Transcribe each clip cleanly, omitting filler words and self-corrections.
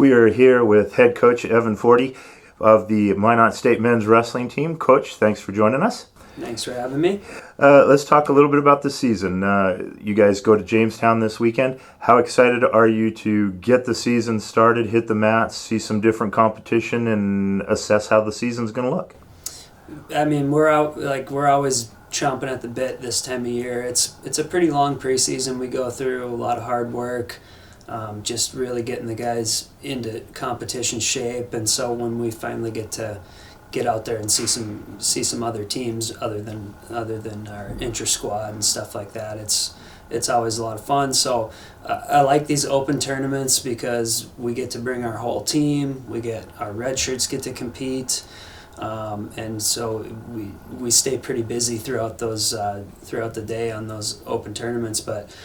We are here with head coach Evan Forde of the Minot State men's wrestling team. Coach, thanks for joining us. Thanks for having me. Let's talk a little bit about the season. You guys go to Jamestown this weekend. How excited are you to get the season started, hit the mats, see some different competition, and assess how the season's going to look? I mean, we're always chomping at the bit this time of year. It's a pretty long preseason. We go through a lot of hard work, just really getting the guys into competition shape. And so when we finally get out there and see some other teams other than our inter squad and stuff like that, it's always a lot of fun. So I like these open tournaments because we get to bring our whole team. Our red shirts get to compete. And so we stay pretty busy throughout the day on those open tournaments, but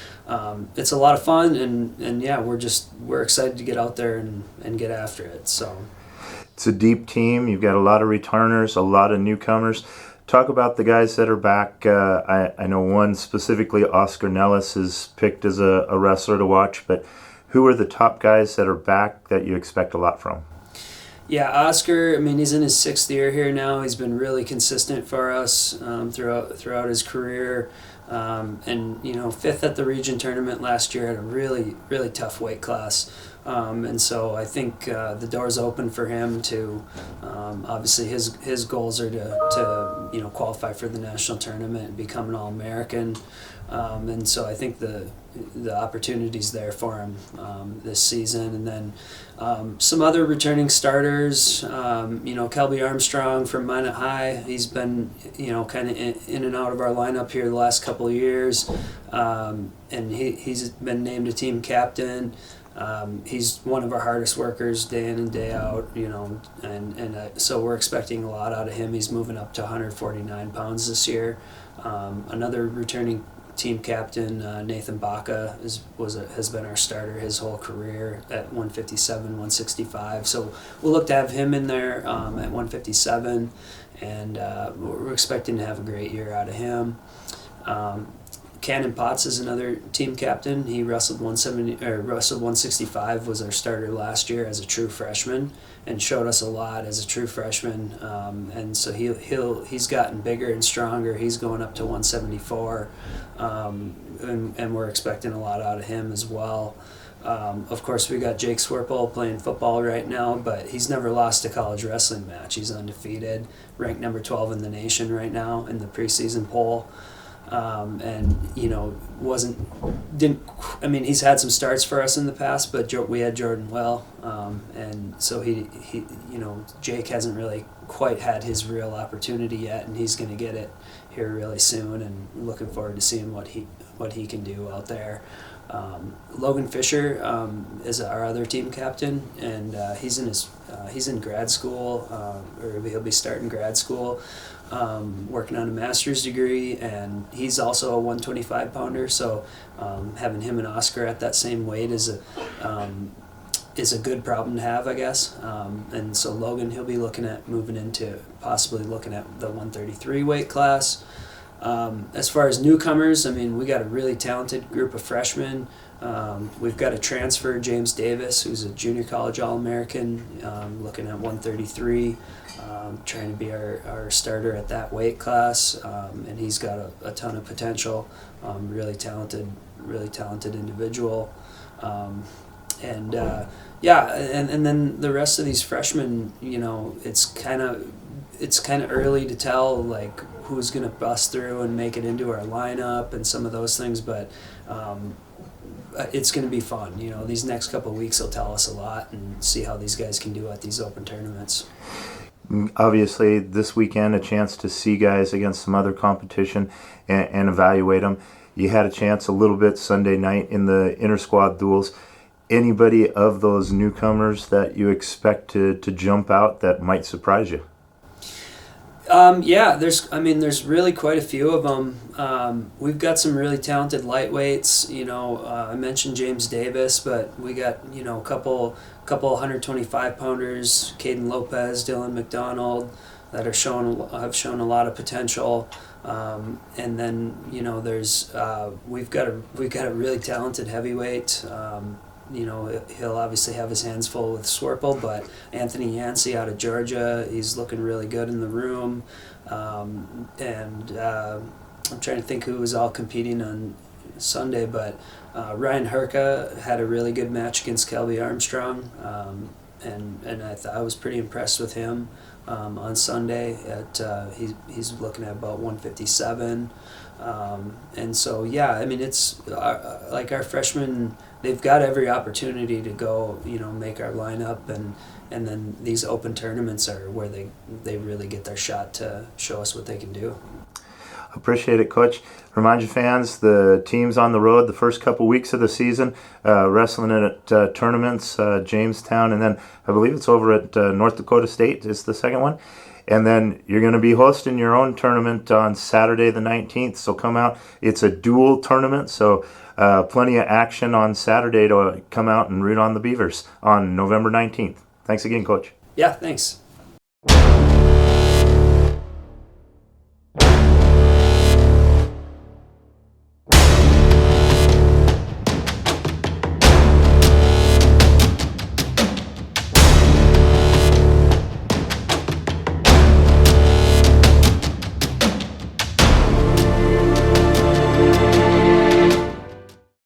it's a lot of fun, and yeah, we're excited to get out there and get after it. So it's a deep team. You've got a lot of returners, a lot of newcomers. Talk about the guys that are back. I know one specifically, Oscar Nellis, is picked as a wrestler to watch, but who are the top guys that are back that you expect a lot from? Yeah, Oscar, I mean, he's in his 6th year here now. He's been really consistent for us throughout his career. And, 5th at the region tournament last year at a really, really tough weight class. And so I think the door's open for him to, obviously his goals are to qualify for the national tournament and become an All-American. And so I think the opportunity's there for him this season. And then some other returning starters, Kelby Armstrong from Minot High. He's been, kind of in and out of our lineup here the last couple of years. And he's been named a team captain. He's one of our hardest workers day in and day out, so we're expecting a lot out of him. He's moving up to 149 pounds this year. Another returning team captain, Nathan Baca, has been our starter his whole career at 157, 165. So we'll look to have him in there at 157, and we're expecting to have a great year out of him. Cannon Potts is another team captain. He wrestled 165, was our starter last year as a true freshman, and showed us a lot as a true freshman. And so he's gotten bigger and stronger. He's going up to 174, and we're expecting a lot out of him as well. Of course, we got Jake Swerple playing football right now, but he's never lost a college wrestling match. He's undefeated, ranked number 12 in the nation right now in the preseason poll. He's had some starts for us in the past, but we had Jordan Well, and so he Jake hasn't really quite had his real opportunity yet, and he's going to get it here really soon, and looking forward to seeing what he can do out there. Logan Fisher is our other team captain, and he's in grad school, or he'll be starting grad school, working on a master's degree, and he's also a 125 pounder. So having him and Oscar at that same weight is a good problem to have, I guess. And so Logan, he'll be possibly looking at the 133 weight class. As far as newcomers, I mean, we got a really talented group of freshmen. We've got a transfer, James Davis, who's a junior college All-American, looking at 133, trying to be our starter at that weight class, and he's got a ton of potential. Really talented individual, and then the rest of these freshmen, it's kind of early to tell like who's going to bust through and make it into our lineup and some of those things, but it's going to be fun. These next couple of weeks will tell us a lot, and see how these guys can do at these open tournaments. Obviously, this weekend, a chance to see guys against some other competition and evaluate them. You had a chance a little bit Sunday night in the inter-squad duels. Anybody of those newcomers that you expect to jump out that might surprise you? There's really quite a few of them. We've got some really talented lightweights. I mentioned James Davis, but we got a couple 125 pounders, Caden Lopez, Dylan McDonald, that have shown a lot of potential. And then there's we've got a really talented heavyweight. he'll obviously have his hands full with Swerple, but Anthony Yancey out of Georgia, he's looking really good in the room. And I'm trying to think who was all competing on Sunday, but Ryan Herka had a really good match against Kelby Armstrong, and I was pretty impressed with him on Sunday. He's looking at about 157, and so yeah, I mean it's like our freshmen. They've got every opportunity to go, make our lineup, and then these open tournaments are where they really get their shot to show us what they can do. Appreciate it, Coach. Remind you fans, the team's on the road the first couple weeks of the season, wrestling at tournaments, Jamestown, and then I believe it's over at North Dakota State is the second one. And then you're going to be hosting your own tournament on Saturday the 19th, so come out. It's a dual tournament, so plenty of action on Saturday to come out and root on the Beavers on November 19th. Thanks again, Coach. Yeah, thanks.